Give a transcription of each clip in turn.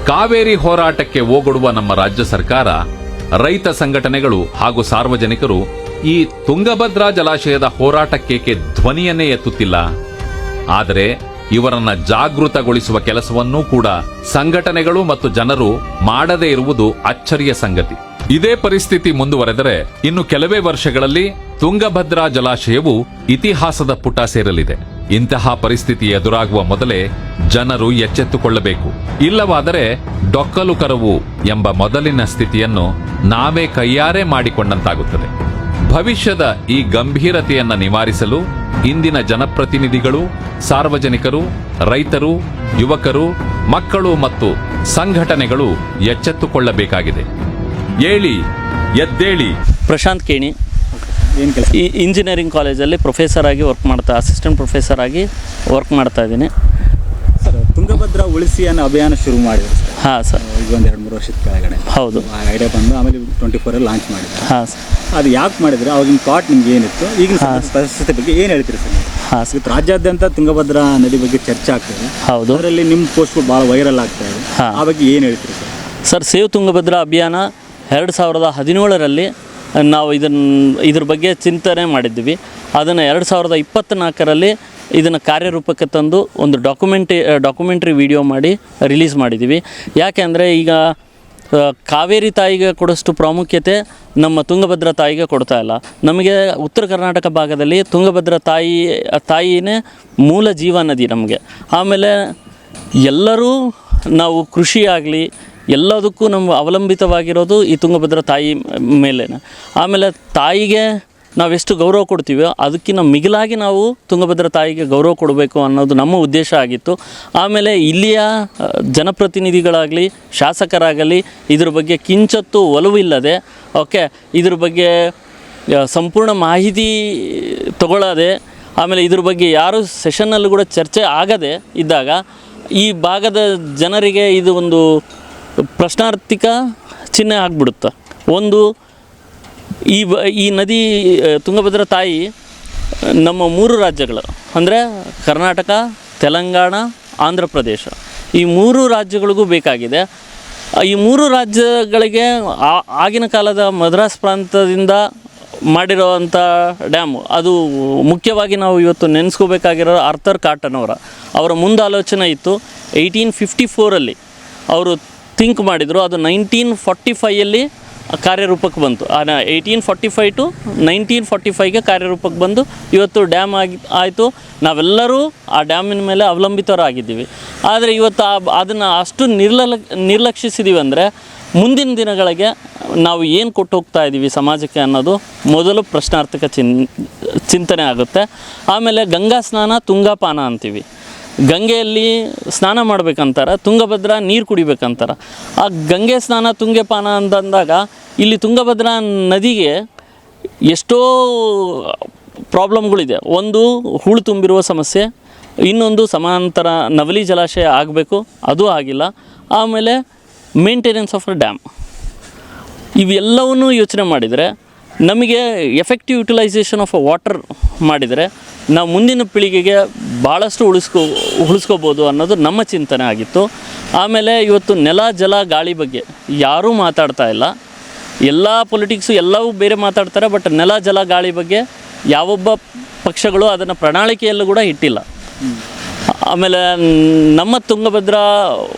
ಕಾವೇರಿ ಹೋರಾಟಕ್ಕೆ ಓಗೊಡುವ ನಮ್ಮ ರಾಜ್ಯ ಸರ್ಕಾರ, ರೈತ ಸಂಘಟನೆಗಳು ಹಾಗೂ ಸಾರ್ವಜನಿಕರು ಈ ತುಂಗಭದ್ರಾ ಜಲಾಶಯದ ಹೋರಾಟಕ್ಕೇಕೆ ಧ್ವನಿಯನ್ನೇ ಎತ್ತುತ್ತಿಲ್ಲ? ಆದರೆ ಇವರನ್ನ ಜಾಗೃತಗೊಳಿಸುವ ಕೆಲಸವನ್ನೂ ಕೂಡ ಸಂಘಟನೆಗಳು ಮತ್ತು ಜನರು ಮಾಡದೇ ಇರುವುದು ಅಚ್ಚರಿಯ ಸಂಗತಿ. ಇದೇ ಪರಿಸ್ಥಿತಿ ಮುಂದುವರೆದರೆ ಇನ್ನು ಕೆಲವೇ ವರ್ಷಗಳಲ್ಲಿ ತುಂಗಭದ್ರಾ ಜಲಾಶಯವು ಇತಿಹಾಸದ ಪುಟ ಸೇರಲಿದೆ. ಇಂತಹ ಪರಿಸ್ಥಿತಿ ಎದುರಾಗುವ ಮೊದಲೇ ಜನರು ಎಚ್ಚೆತ್ತುಕೊಳ್ಳಬೇಕು. ಇಲ್ಲವಾದರೆ ಡೊಕ್ಕಲು ಕರವು ಎಂಬ ಮೊದಲಿನ ಸ್ಥಿತಿಯನ್ನು ನಾವೇ ಕೈಯಾರೆ ಮಾಡಿಕೊಂಡಂತಾಗುತ್ತದೆ. ಭವಿಷ್ಯದ ಈ ಗಂಭೀರತೆಯನ್ನ ನಿವಾರಿಸಲು ಇಂದಿನ ಜನಪ್ರತಿನಿಧಿಗಳು, ಸಾರ್ವಜನಿಕರು, ರೈತರು, ಯುವಕರು, ಮಕ್ಕಳು ಮತ್ತು ಸಂಘಟನೆಗಳು ಎಚ್ಚೆತ್ತುಕೊಳ್ಳಬೇಕಾಗಿದೆ. ಏಳಿ, ಎದ್ದೇಳಿ. ಪ್ರಶಾಂತ್ ಕೇಣಿ, ಏನು ಕೆಲಸ? ಈ ಇಂಜಿನಿಯರಿಂಗ್ ಕಾಲೇಜಲ್ಲಿ ಪ್ರೊಫೆಸರ್ ಆಗಿ ಅಸಿಸ್ಟೆಂಟ್ ಪ್ರೊಫೆಸರ್ ಆಗಿ ವರ್ಕ್ ಮಾಡ್ತಾ ಇದ್ದೀನಿ. ಸರ್, ತುಂಗಭದ್ರಾ ಉಳಿಸಿ ಅನ್ನೋ ಅಭಿಯಾನ ಶುರು ಮಾಡಿದ್ರು ಸರ್. ಹಾಂ ಸರ್, ಈಗ ಒಂದು 2-3 ವರ್ಷದ ಕೆಳಗಡೆ ಹೌದು. ಐಡಿಯಾ ಬಂದು ಆಮೇಲೆ 24 ಲಾಂಚ್ ಮಾಡಿದ್ರು. ಹಾಂ ಸರ್. ಅದು ಯಾಕೆ ಮಾಡಿದ್ರೆ ಅವಾಗಿನ ಥಾಟ್ ನಿಮ್ಗೆ ಏನಿತ್ತು, ಈಗಿನ ಪರಿಸ್ಥಿತಿ ಬಗ್ಗೆ ಏನು ಹೇಳ್ತೀರಿ ಸರ್? ಹಾಂ ಸರ್. ಇವತ್ತು ರಾಜ್ಯಾದ್ಯಂತ ತುಂಗಭದ್ರಾ ನದಿ ಬಗ್ಗೆ ಚರ್ಚೆ ಆಗ್ತದೆ. ಹೌದು. ಅದರಲ್ಲಿ ನಿಮ್ಮ ಪೋಸ್ಟ್ಗಳು ಭಾಳ ವೈರಲ್ ಆಗ್ತಾ ಇದೆ. ಆ ಬಗ್ಗೆ ಏನು ಹೇಳ್ತೀರಿ ಸರ್? ಸರ್, ಸೇವ್ ತುಂಗಭದ್ರಾ ಅಭಿಯಾನ 2017ರಲ್ಲಿ ನಾವು ಇದ್ರ ಬಗ್ಗೆ ಚಿಂತನೆ ಮಾಡಿದ್ವಿ. ಅದನ್ನು 2024ರಲ್ಲಿ ಇದನ್ನು ಕಾರ್ಯರೂಪಕ್ಕೆ ತಂದು ಒಂದು ಡಾಕ್ಯುಮೆಂಟ್ರಿ ವಿಡಿಯೋ ಮಾಡಿ ರಿಲೀಸ್ ಮಾಡಿದ್ದೀವಿ. ಯಾಕೆಂದರೆ ಈಗ ಕಾವೇರಿ ತಾಯಿಗೆ ಕೊಡೋಷ್ಟು ಪ್ರಾಮುಖ್ಯತೆ ನಮ್ಮ ತುಂಗಭದ್ರಾ ತಾಯಿಗೆ ಕೊಡ್ತಾ ಇಲ್ಲ. ನಮಗೆ ಉತ್ತರ ಕರ್ನಾಟಕ ಭಾಗದಲ್ಲಿ ತುಂಗಭದ್ರಾ ತಾಯಿನೇ ಮೂಲ ಜೀವ ನದಿ ನಮಗೆ. ಆಮೇಲೆ ಎಲ್ಲರೂ ನಾವು ಕೃಷಿ ಆಗಲಿ ಎಲ್ಲದಕ್ಕೂ ನಮ್ಮ ಅವಲಂಬಿತವಾಗಿರೋದು ಈ ತುಂಗಭದ್ರಾ ತಾಯಿ ಮೇಲೆ. ಆಮೇಲೆ ತಾಯಿಗೆ ನಾವೆಷ್ಟು ಗೌರವ ಕೊಡ್ತೀವೋ ಅದಕ್ಕಿಂತ ಮಿಗಿಲಾಗಿ ನಾವು ತುಂಗಭದ್ರಾ ತಾಯಿಗೆ ಗೌರವ ಕೊಡಬೇಕು ಅನ್ನೋದು ನಮ್ಮ ಉದ್ದೇಶ ಆಗಿತ್ತು. ಆಮೇಲೆ ಇಲ್ಲಿಯ ಜನಪ್ರತಿನಿಧಿಗಳಾಗಲಿ ಶಾಸಕರಾಗಲಿ ಇದ್ರ ಬಗ್ಗೆ ಕಿಂಚತ್ತು ಒಲವಿಲ್ಲದೆ, ಇದ್ರ ಬಗ್ಗೆ ಸಂಪೂರ್ಣ ಮಾಹಿತಿ ತಗೊಳ್ಳದೆ, ಆಮೇಲೆ ಇದ್ರ ಬಗ್ಗೆ ಯಾರು ಸೆಷನ್ನಲ್ಲೂ ಕೂಡ ಚರ್ಚೆ ಆಗದೆ ಇದ್ದಾಗ ಈ ಭಾಗದ ಜನರಿಗೆ ಇದು ಒಂದು ಪ್ರಶ್ನಾರ್ಥಕ ಚಿಹ್ನೆ ಆಗಿಬಿಡುತ್ತೆ. ಒಂದು, ಈ ನದಿ ತುಂಗಭದ್ರಾ ತಾಯಿ ನಮ್ಮ 3 ರಾಜ್ಯಗಳು ಅಂದರೆ ಕರ್ನಾಟಕ, ತೆಲಂಗಾಣ, ಆಂಧ್ರ ಪ್ರದೇಶ, ಈ 3 ರಾಜ್ಯಗಳಿಗೂ ಬೇಕಾಗಿದೆ. ಈ 3 ರಾಜ್ಯಗಳಿಗೆ ಆಗಿನ ಕಾಲದ ಮದ್ರಾಸ್ ಪ್ರಾಂತದಿಂದ ಮಾಡಿರೋವಂಥ ಡ್ಯಾಮು, ಅದು ಮುಖ್ಯವಾಗಿ ನಾವು ಇವತ್ತು ನೆನೆಸ್ಕೋಬೇಕಾಗಿರೋ ಆರ್ಥರ್ ಕಾಟನ್ ಅವರ ಮುಂದಾಲೋಚನೆ ಇತ್ತು. 1854ರಲ್ಲಿ ಅವರು ಥಿಂಕ್ ಮಾಡಿದರು. ಅದು 1945ಯಲ್ಲಿ ಕಾರ್ಯರೂಪಕ್ಕೆ ಬಂತು. 1845 to 1945ಗೆ ಕಾರ್ಯರೂಪಕ್ಕೆ ಬಂದು ಇವತ್ತು ಡ್ಯಾಮ್ ಆಯಿತು. ನಾವೆಲ್ಲರೂ ಆ ಡ್ಯಾಮಿನ ಮೇಲೆ ಅವಲಂಬಿತರಾಗಿದ್ದೀವಿ. ಆದರೆ ಇವತ್ತು ಅದನ್ನು ಅಷ್ಟು ನಿರ್ಲಕ್ಷಿಸಿದ್ದೀವಿ ಅಂದರೆ ಮುಂದಿನ ದಿನಗಳಿಗೆ ನಾವು ಏನು ಕೊಟ್ಟು ಹೋಗ್ತಾ ಇದ್ದೀವಿ ಸಮಾಜಕ್ಕೆ ಅನ್ನೋದು ಮೊದಲು ಪ್ರಶ್ನಾರ್ಥಕ ಚಿಂತನೆ ಆಗುತ್ತೆ. ಆಮೇಲೆ ಗಂಗಾ ಸ್ನಾನ, ತುಂಗಾಪಾನ ಅಂತೀವಿ. ಗಂಗೆಯಲ್ಲಿ ಸ್ನಾನ ಮಾಡ್ಬೇಕಂತಾರೆ, ತುಂಗಭದ್ರಾ ನೀರು ಕುಡಿಬೇಕಂತಾರೆ. ಆ ಗಂಗೆ ಸ್ನಾನ ತುಂಗೆಪಾನ ಅಂತಂದಾಗ ಇಲ್ಲಿ ತುಂಗಭದ್ರಾ ನದಿಗೆ ಎಷ್ಟೋ ಪ್ರಾಬ್ಲಮ್ಗಳಿದೆ. ಒಂದು, ಹೂಳು ತುಂಬಿರುವ ಸಮಸ್ಯೆ, ಇನ್ನೊಂದು ಸಮಾಂತರ ನವಲಿ ಜಲಾಶಯ ಆಗಬೇಕು, ಅದು ಆಗಿಲ್ಲ. ಆಮೇಲೆ ಮೇಂಟೆನೆನ್ಸ್ ಆಫ್ ಅ ಡ್ಯಾಮ್. ಇವೆಲ್ಲವನ್ನೂ ಯೋಚನೆ ಮಾಡಿದರೆ ನಮಗೆ ಎಫೆಕ್ಟಿವ್ ಯುಟಿಲೈಸೇಷನ್ ಆಫ್ ವಾಟರ್ ಮಾಡಿದರೆ ನಾವು ಮುಂದಿನ ಪೀಳಿಗೆಗೆ ಭಾಳಷ್ಟು ಉಳಿಸ್ಕೋಬೋದು ಅನ್ನೋದು ನಮ್ಮ ಚಿಂತನೆ ಆಗಿತ್ತು. ಆಮೇಲೆ ಇವತ್ತು ನೆಲ, ಜಲ, ಗಾಳಿ ಬಗ್ಗೆ ಯಾರೂ ಮಾತಾಡ್ತಾ ಇಲ್ಲ. ಎಲ್ಲ ಪೊಲಿಟಿಕ್ಸು ಎಲ್ಲವೂ ಬೇರೆ ಮಾತಾಡ್ತಾರೆ, ಬಟ್ ನೆಲ, ಜಲ, ಗಾಳಿ ಬಗ್ಗೆ ಯಾವೊಬ್ಬ ಪಕ್ಷಗಳು ಅದನ್ನು ಪ್ರಣಾಳಿಕೆಯಲ್ಲೂ ಕೂಡ ಇಟ್ಟಿಲ್ಲ. ಆಮೇಲೆ ನಮ್ಮ ತುಂಗಭದ್ರಾ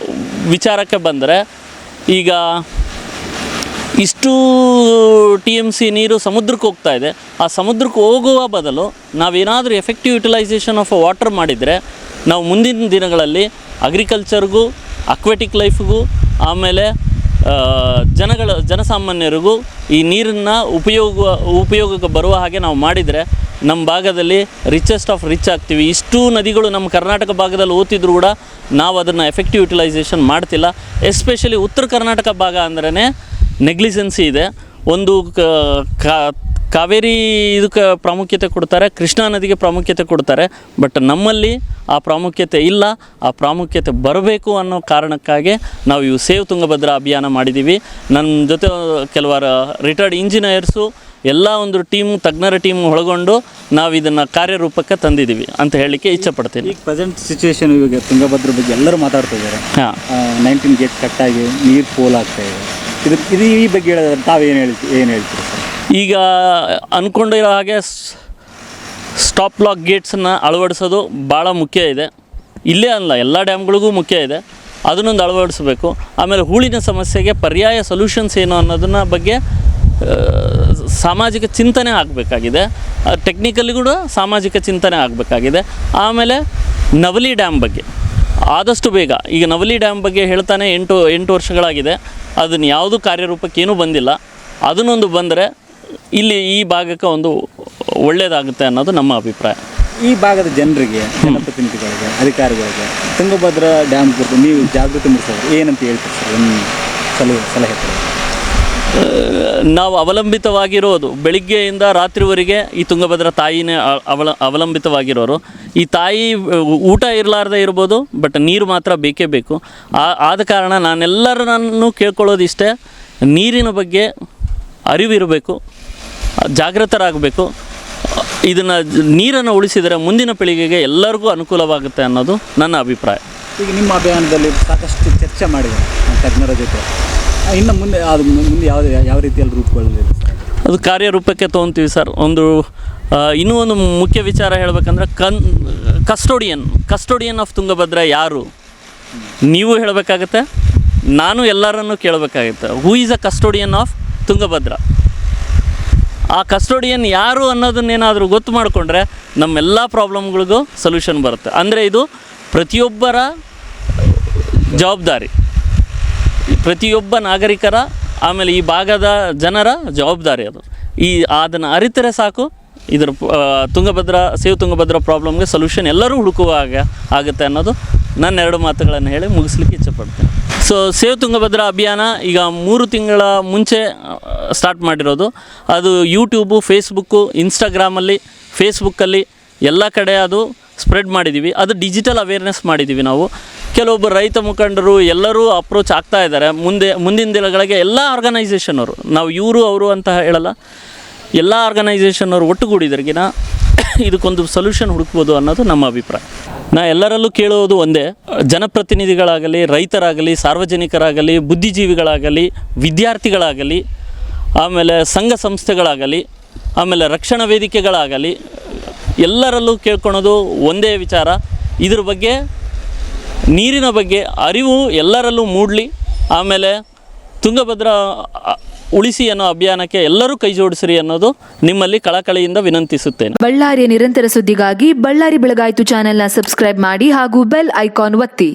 ವಿಚಾರಕ್ಕೆ ಬಂದರೆ ಈಗ ಇಷ್ಟು TMC ನೀರು ಸಮುದ್ರಕ್ಕೆ ಹೋಗ್ತಾ ಇದೆ. ಆ ಸಮುದ್ರಕ್ಕೆ ಹೋಗುವ ಬದಲು ನಾವೇನಾದರೂ ಎಫೆಕ್ಟಿವ್ ಯುಟಿಲೈಸೇಷನ್ ಆಫ್ ವಾಟರ್ ಮಾಡಿದರೆ ನಾವು ಮುಂದಿನ ದಿನಗಳಲ್ಲಿ ಅಗ್ರಿಕಲ್ಚರ್ಗೂ, ಅಕ್ವೆಟಿಕ್ ಲೈಫ್ಗೂ, ಆಮೇಲೆ ಜನಸಾಮಾನ್ಯರಿಗೂ ಈ ನೀರನ್ನು ಉಪಯೋಗಕ್ಕೆ ಬರುವ ಹಾಗೆ ನಾವು ಮಾಡಿದರೆ ನಮ್ಮ ಭಾಗದಲ್ಲಿ ರಿಚೆಸ್ಟ್ ಆಫ್ ರಿಚ್ ಆಗ್ತೀವಿ. ಇಷ್ಟು ನದಿಗಳು ನಮ್ಮ ಕರ್ನಾಟಕ ಭಾಗದಲ್ಲಿ ಓದ್ತಿದ್ರು ಕೂಡ ನಾವು ಅದನ್ನು ಎಫೆಕ್ಟಿವ್ ಯುಟಿಲೈಸೇಷನ್ ಮಾಡ್ತಿಲ್ಲ. ಎಸ್ಪೆಷಲಿ ಉತ್ತರ ಕರ್ನಾಟಕ ಭಾಗ ಅಂದ್ರೇ ನೆಗ್ಲಿಜೆನ್ಸಿ ಇದೆ. ಒಂದು ಕಾವೇರಿ ಇದಕ್ಕೆ ಪ್ರಾಮುಖ್ಯತೆ ಕೊಡ್ತಾರೆ, ಕೃಷ್ಣಾ ನದಿಗೆ ಪ್ರಾಮುಖ್ಯತೆ ಕೊಡ್ತಾರೆ, ಬಟ್ ನಮ್ಮಲ್ಲಿ ಆ ಪ್ರಾಮುಖ್ಯತೆ ಇಲ್ಲ. ಆ ಪ್ರಾಮುಖ್ಯತೆ ಬರಬೇಕು ಅನ್ನೋ ಕಾರಣಕ್ಕಾಗಿ ನಾವು ಸೇವ್ ತುಂಗಭದ್ರಾ ಅಭಿಯಾನ ಮಾಡಿದ್ದೀವಿ. ನನ್ನ ಜೊತೆ ಕೆಲವಾರು ರಿಟೈರ್ಡ್ ಇಂಜಿನಿಯರ್ಸು ಎಲ್ಲ ಒಂದು ತಜ್ಞರ ಟೀಮ್ ಒಳಗೊಂಡು ನಾವು ಇದನ್ನು ಕಾರ್ಯರೂಪಕ್ಕೆ ತಂದಿದ್ದೀವಿ ಅಂತ ಹೇಳಲಿಕ್ಕೆ ಇಚ್ಛೆಪಡ್ತೀನಿ. ಈಗ ಪ್ರೆಸೆಂಟ್ ಸಿಚುವೇಶನ್ ಇವಾಗ ತುಂಗಭದ್ರ ಬಗ್ಗೆ ಎಲ್ಲರೂ ಮಾತಾಡ್ತಾ ಇದ್ದಾರೆ. ಹಾಂ, 19 ಗೇಟ್ ಕಟ್ಟಾಗಿ ನೀರು ಪೋಲ್ ಆಗ್ತಾ ಇದೆ. ಇದು ಈ ಬಗ್ಗೆ ಹೇಳಿದ್ರೆ ತಾವೇನು ಹೇಳ್ತೀರಿ ಸರ್? ಈಗ ಅಂದ್ಕೊಂಡಿರೋ ಹಾಗೆ ಸ್ಟಾಪ್ ಲಾಕ್ ಗೇಟ್ಸನ್ನು ಅಳವಡಿಸೋದು ಭಾಳ ಮುಖ್ಯ ಇದೆ. ಇಲ್ಲೇ ಅಲ್ಲ, ಎಲ್ಲ ಡ್ಯಾಮ್ಗಳಿಗೂ ಮುಖ್ಯ ಇದೆ. ಅದನ್ನೊಂದು ಅಳವಡಿಸಬೇಕು. ಆಮೇಲೆ ಹೂಳಿನ ಸಮಸ್ಯೆಗೆ ಪರ್ಯಾಯ ಸೊಲ್ಯೂಷನ್ಸ್ ಏನು ಅನ್ನೋದನ್ನ ಬಗ್ಗೆ ಸಾಮಾಜಿಕ ಚಿಂತನೆ ಆಗಬೇಕಾಗಿದೆ. ಟೆಕ್ನಿಕಲಿ ಕೂಡ ಸಾಮಾಜಿಕ ಚಿಂತನೆ ಆಗಬೇಕಾಗಿದೆ. ಆಮೇಲೆ ನವಲಿ ಡ್ಯಾಮ್ ಬಗ್ಗೆ ಆದಷ್ಟು ಬೇಗ, ಈಗ ನವಲಿ ಡ್ಯಾಮ್ ಬಗ್ಗೆ ಹೇಳ್ತಾನೆ 8 ವರ್ಷಗಳಾಗಿದೆ, ಅದನ್ನು ಯಾವುದೂ ಕಾರ್ಯರೂಪಕ್ಕೇನೂ ಬಂದಿಲ್ಲ. ಅದನ್ನೊಂದು ಬಂದರೆ ಇಲ್ಲಿ ಈ ಭಾಗಕ್ಕೆ ಒಂದು ಒಳ್ಳೆಯದಾಗುತ್ತೆ ಅನ್ನೋದು ನಮ್ಮ ಅಭಿಪ್ರಾಯ. ಈ ಭಾಗದ ಜನರಿಗೆ, ಜನಪ್ರತಿನಿಧಿಗಳಿಗೆ, ಅಧಿಕಾರಿಗಳಿಗೆ ತುಂಗಭದ್ರಾ ಡ್ಯಾಮ್ ಕುರಿತು ನೀವು ಜಾಗೃತಿ ಮೂಡಿಸೋದು ಏನಂತ ಹೇಳ್ತೀರಿ ಸರ್? ಒಂದು ಸಲಹೆ ಕೊಡಿ. ನಾವು ಅವಲಂಬಿತವಾಗಿರೋದು ಬೆಳಿಗ್ಗೆಯಿಂದ ರಾತ್ರಿವರೆಗೆ ಈ ತುಂಗಭದ್ರಾ ತಾಯಿನೇ ಅವಲಂಬಿತವಾಗಿರೋರು. ಈ ತಾಯಿ ಊಟ ಇರಲಾರ್ದೆ ಇರ್ಬೋದು, ಬಟ್ ನೀರು ಮಾತ್ರ ಬೇಕೇ ಬೇಕು. ಆದ ಕಾರಣ ನಾನೆಲ್ಲರನ್ನು ಕೇಳ್ಕೊಳ್ಳೋದಿಷ್ಟೇ, ನೀರಿನ ಬಗ್ಗೆ ಅರಿವಿರಬೇಕು, ಜಾಗೃತರಾಗಬೇಕು. ಇದನ್ನು ನೀರನ್ನು ಉಳಿಸಿದರೆ ಮುಂದಿನ ಪೀಳಿಗೆಗೆ ಎಲ್ಲರಿಗೂ ಅನುಕೂಲವಾಗುತ್ತೆ ಅನ್ನೋದು ನನ್ನ ಅಭಿಪ್ರಾಯ. ಈಗ ನಿಮ್ಮ ಅಭಿಯಾನದಲ್ಲಿ ಸಾಕಷ್ಟು ಚರ್ಚೆ ಮಾಡಿದ್ದಾರೆ ತಜ್ಞರ ಜೊತೆ. ಇನ್ನು ಮುಂದೆ ಯಾವ ರೀತಿಯಲ್ಲಿ ರೂಪುಗೊಳ್ಳಲಿದೆ? ಅದು ಕಾರ್ಯರೂಪಕ್ಕೆ ತೊಗೊತೀವಿ ಸರ್. ಇನ್ನೂ ಒಂದು ಮುಖ್ಯ ವಿಚಾರ ಹೇಳಬೇಕಂದ್ರೆ ಕಸ್ಟೋಡಿಯನ್ ಆಫ್ ತುಂಗಭದ್ರಾ ಯಾರು ನೀವು ಹೇಳಬೇಕಾಗತ್ತೆ, ನಾನು ಎಲ್ಲರನ್ನೂ ಕೇಳಬೇಕಾಗುತ್ತೆ. Who is a custodian of Tungabhadra? ಆ ಕಸ್ಟೋಡಿಯನ್ ಯಾರು ಅನ್ನೋದನ್ನೇನಾದರೂ ಗೊತ್ತು ಮಾಡಿಕೊಂಡ್ರೆ ನಮ್ಮೆಲ್ಲ ಪ್ರಾಬ್ಲಮ್ಗಳಿಗೂ ಸೊಲ್ಯೂಷನ್ ಬರುತ್ತೆ. ಅಂದರೆ ಇದು ಪ್ರತಿಯೊಬ್ಬರ ಜವಾಬ್ದಾರಿ, ಪ್ರತಿಯೊಬ್ಬ ನಾಗರಿಕರ, ಆಮೇಲೆ ಈ ಭಾಗದ ಜನರ ಜವಾಬ್ದಾರಿ ಅದು. ಅದನ್ನು ಅರಿತರೆ ಸಾಕು, ಇದರ ಸೇವ್ ತುಂಗಭದ್ರಾ ಪ್ರಾಬ್ಲಮ್ಗೆ ಸೊಲ್ಯೂಷನ್ ಎಲ್ಲರೂ ಹುಡುಕುವ ಆಗುತ್ತೆ ಅನ್ನೋದು ನನ್ನ 2 ಮಾತುಗಳನ್ನು ಹೇಳಿ ಮುಗಿಸ್ಲಿಕ್ಕೆ ಇಚ್ಛೆಪಡ್ತೇನೆ. ಸೊ ಸೇವ್ ತುಂಗಭದ್ರಾ ಅಭಿಯಾನ ಈಗ 3 ತಿಂಗಳ ಮುಂಚೆ ಸ್ಟಾರ್ಟ್ ಮಾಡಿರೋದು. ಅದು ಯೂಟ್ಯೂಬು, ಫೇಸ್ಬುಕ್ಕು, ಇನ್ಸ್ಟಾಗ್ರಾಮಲ್ಲಿ, ಫೇಸ್ಬುಕ್ಕಲ್ಲಿ ಎಲ್ಲ ಕಡೆ ಅದು ಸ್ಪ್ರೆಡ್ ಮಾಡಿದ್ದೀವಿ. ಅದು ಡಿಜಿಟಲ್ ಅವೇರ್ನೆಸ್ ಮಾಡಿದ್ದೀವಿ ನಾವು. ಕೆಲವೊಬ್ಬರು ರೈತ ಮುಖಂಡರು ಎಲ್ಲರೂ ಅಪ್ರೋಚ್ ಆಗ್ತಾ ಇದ್ದಾರೆ. ಮುಂದಿನ ದಿನಗಳಿಗೆ ಎಲ್ಲ ಆರ್ಗನೈಸೇಷನವರು, ನಾವು ಇವರು ಅವರು ಅಂತ ಹೇಳಲ್ಲ, ಎಲ್ಲ ಆರ್ಗನೈಸೇಷನವರು ಒಟ್ಟುಗೂಡಿದ್ರಿಗಿನ ಇದಕ್ಕೊಂದು ಸೊಲ್ಯೂಷನ್ ಹುಡುಕ್ಬೋದು ಅನ್ನೋದು ನಮ್ಮ ಅಭಿಪ್ರಾಯ. ನಾ ಎಲ್ಲರಲ್ಲೂ ಕೇಳೋದು ಒಂದೇ, ಜನಪ್ರತಿನಿಧಿಗಳಾಗಲಿ, ರೈತರಾಗಲಿ, ಸಾರ್ವಜನಿಕರಾಗಲಿ, ಬುದ್ಧಿಜೀವಿಗಳಾಗಲಿ, ವಿದ್ಯಾರ್ಥಿಗಳಾಗಲಿ, ಆಮೇಲೆ ಸಂಘ ಸಂಸ್ಥೆಗಳಾಗಲಿ, ಆಮೇಲೆ ರಕ್ಷಣಾ ವೇದಿಕೆಗಳಾಗಲಿ, ಎಲ್ಲರಲ್ಲೂ ಕೇಳ್ಕೊಳೋದು ಒಂದೇ ವಿಚಾರ, ಇದ್ರ ಬಗ್ಗೆ, ನೀರಿನ ಬಗ್ಗೆ ಅರಿವು ಎಲ್ಲರಲ್ಲೂ ಮೂಡಲಿ. ಆಮೇಲೆ ತುಂಗಭದ್ರಾ ಉಳಿಸಿ ಅನ್ನೋ ಅಭಿಯಾನಕ್ಕೆ ಎಲ್ಲರೂ ಕೈ ಜೋಡಿಸಿರಿ ಅನ್ನೋದು ನಿಮ್ಮಲ್ಲಿ ಕಳಕಳಿಯಿಂದ ವಿನಂತಿಸುತ್ತೇನೆ. ಬಳ್ಳಾರಿಯ ನಿರಂತರ ಸುದ್ದಿಗಾಗಿ ಬಳ್ಳಾರಿ ಬೆಳಗಾಯಿತು ಚಾನೆಲ್ನ ಸಬ್ಸ್ಕ್ರೈಬ್ ಮಾಡಿ ಹಾಗೂ ಬೆಲ್ ಐಕಾನ್ ಒತ್ತಿ.